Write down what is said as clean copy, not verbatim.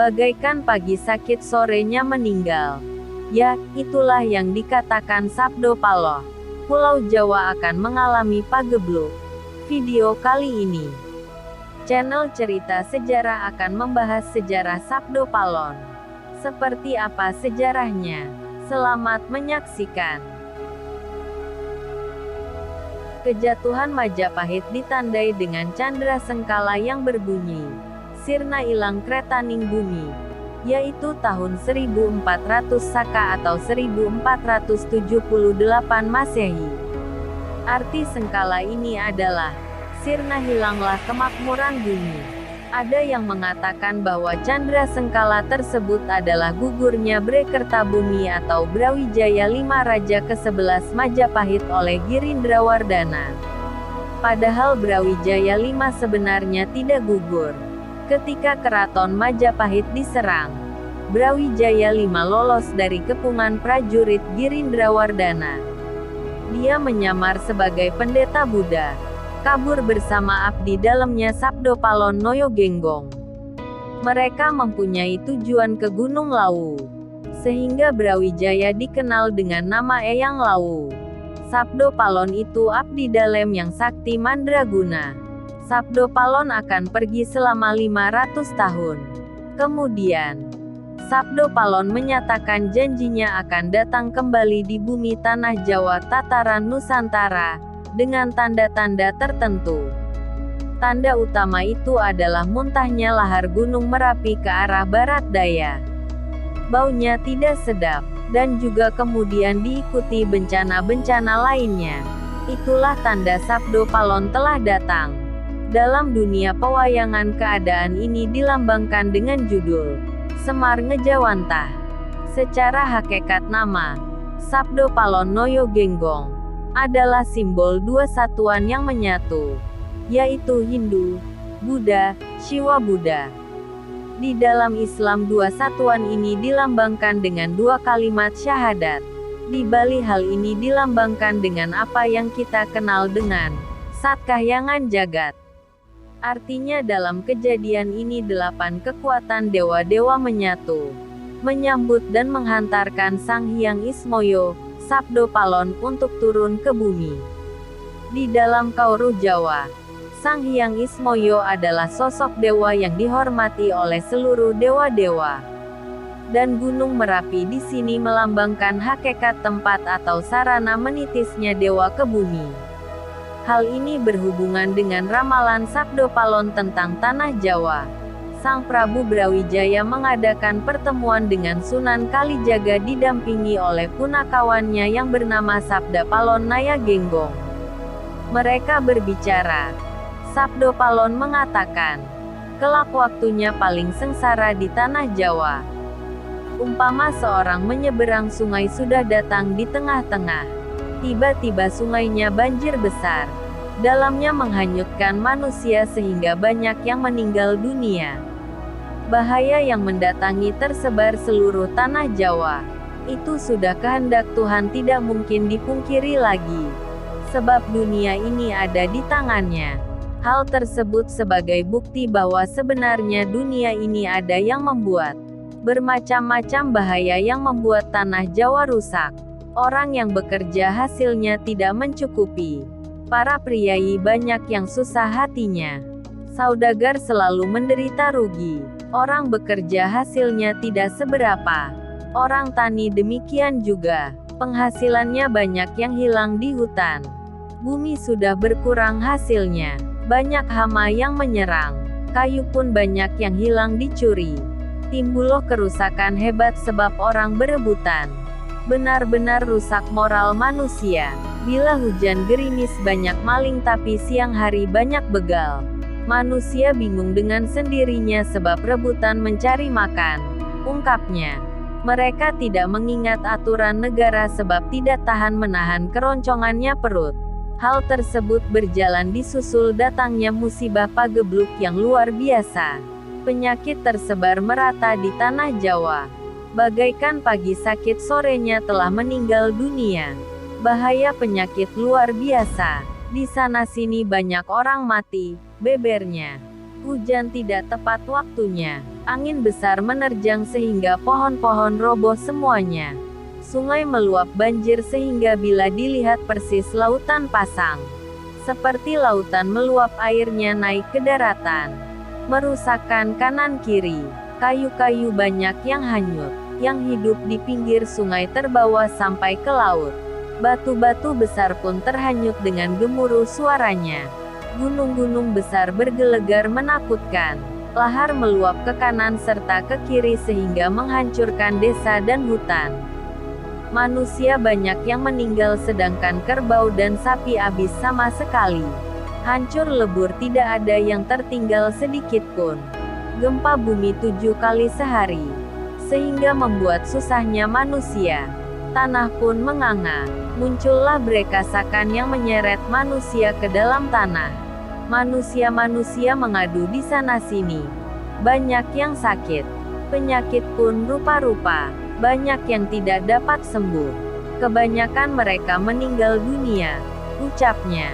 Bagaikan pagi sakit sorenya meninggal. Ya, itulah yang dikatakan Sabdo Paloh. Pulau Jawa akan mengalami pagebluk. Video kali ini, channel Cerita Sejarah akan membahas sejarah Sabdo Palon. Seperti apa sejarahnya? Selamat menyaksikan. Kejatuhan Majapahit ditandai dengan candra sengkala yang berbunyi, sirna ilang kretaning bumi, yaitu tahun 1400 Saka atau 1478 Masehi. Arti sengkala ini adalah, sirna hilanglah kemakmuran bumi. Ada yang mengatakan bahwa candra sengkala tersebut adalah gugurnya Brekertabumi atau Brawijaya V Raja ke-11 Majapahit oleh Girindrawardana. Padahal Brawijaya V sebenarnya tidak gugur. Ketika keraton Majapahit diserang, Brawijaya V lolos dari kepungan prajurit Girindrawardana. Dia menyamar sebagai pendeta Buddha, kabur bersama abdi dalamnya Sabdo Palon Noyo Genggong. Mereka mempunyai tujuan ke Gunung Lawu, sehingga Brawijaya dikenal dengan nama Eyang Lawu. Sabdo Palon itu abdi dalem yang sakti mandraguna. Sabdo Palon akan pergi selama 500 tahun. Kemudian, Sabdo Palon menyatakan janjinya akan datang kembali di bumi tanah Jawa tataran Nusantara, dengan tanda-tanda tertentu. Tanda utama itu adalah muntahnya lahar Gunung Merapi ke arah barat daya. Baunya tidak sedap, dan juga kemudian diikuti bencana-bencana lainnya. Itulah tanda Sabdo Palon telah datang. Dalam dunia pewayangan keadaan ini dilambangkan dengan judul Semar Ngejawantah. Secara hakikat nama, Sabdo Palon Noyo Genggong adalah simbol dua satuan yang menyatu, yaitu Hindu, Buddha, Shiva Buddha. Di dalam Islam dua satuan ini dilambangkan dengan dua kalimat syahadat. Di balik hal ini dilambangkan dengan apa yang kita kenal dengan Satkahyangan Jagat. Artinya dalam kejadian ini 8 kekuatan dewa-dewa menyatu, menyambut dan menghantarkan Sang Hyang Ismoyo, Sabdo Palon untuk turun ke bumi. Di dalam Kauruh Jawa, Sang Hyang Ismoyo adalah sosok dewa yang dihormati oleh seluruh dewa-dewa. Dan Gunung Merapi di sini melambangkan hakikat tempat atau sarana menitisnya dewa ke bumi. Hal ini berhubungan dengan ramalan Sabdo Palon tentang tanah Jawa. Sang Prabu Brawijaya mengadakan pertemuan dengan Sunan Kalijaga didampingi oleh punakawannya yang bernama Sabda Palon Naya Genggong. Mereka berbicara. Sabdo Palon mengatakan, kelak waktunya paling sengsara di tanah Jawa. Umpama seorang menyeberang sungai sudah datang di tengah-tengah. Tiba-tiba sungainya banjir besar. Dalamnya menghanyutkan manusia sehingga banyak yang meninggal dunia. Bahaya yang mendatangi tersebar seluruh tanah Jawa. Itu sudah kehendak Tuhan, tidak mungkin dipungkiri lagi. Sebab dunia ini ada di tangannya. Hal tersebut sebagai bukti bahwa sebenarnya dunia ini ada yang membuat bermacam-macam bahaya yang membuat tanah Jawa rusak. Orang yang bekerja hasilnya tidak mencukupi. Para priai banyak yang susah hatinya. Saudagar selalu menderita rugi. Orang bekerja hasilnya tidak seberapa. Orang tani demikian juga. Penghasilannya banyak yang hilang di hutan. Bumi sudah berkurang hasilnya. Banyak hama yang menyerang. Kayu pun banyak yang hilang dicuri. Timbullah kerusakan hebat sebab orang berebutan. Benar-benar rusak moral manusia. Bila hujan gerimis banyak maling tapi siang hari banyak begal. Manusia bingung dengan sendirinya sebab rebutan mencari makan, ungkapnya. Mereka tidak mengingat aturan negara sebab tidak tahan menahan keroncongannya perut. Hal tersebut berjalan disusul datangnya musibah pagebluk yang luar biasa. Penyakit tersebar merata di tanah Jawa. Bagaikan pagi sakit sorenya telah meninggal dunia. Bahaya penyakit luar biasa. Di sana-sini banyak orang mati, bebernya. Hujan tidak tepat waktunya. Angin besar menerjang sehingga pohon-pohon roboh semuanya. Sungai meluap banjir sehingga bila dilihat persis lautan pasang. Seperti lautan meluap, airnya naik ke daratan, merusakkan kanan kiri. Kayu-kayu banyak yang hanyut, yang hidup di pinggir sungai terbawa sampai ke laut. Batu-batu besar pun terhanyut dengan gemuruh suaranya. Gunung-gunung besar bergelegar menakutkan. Lahar meluap ke kanan serta ke kiri sehingga menghancurkan desa dan hutan. Manusia banyak yang meninggal sedangkan kerbau dan sapi habis sama sekali. Hancur lebur, tidak ada yang tertinggal sedikit pun. Gempa bumi 7 kali sehari, sehingga membuat susahnya manusia. Tanah pun menganga. Muncullah berekasakan yang menyeret manusia ke dalam tanah. Manusia-manusia mengadu di sana-sini. Banyak yang sakit. Penyakit pun rupa-rupa. Banyak yang tidak dapat sembuh. Kebanyakan mereka meninggal dunia, ucapnya.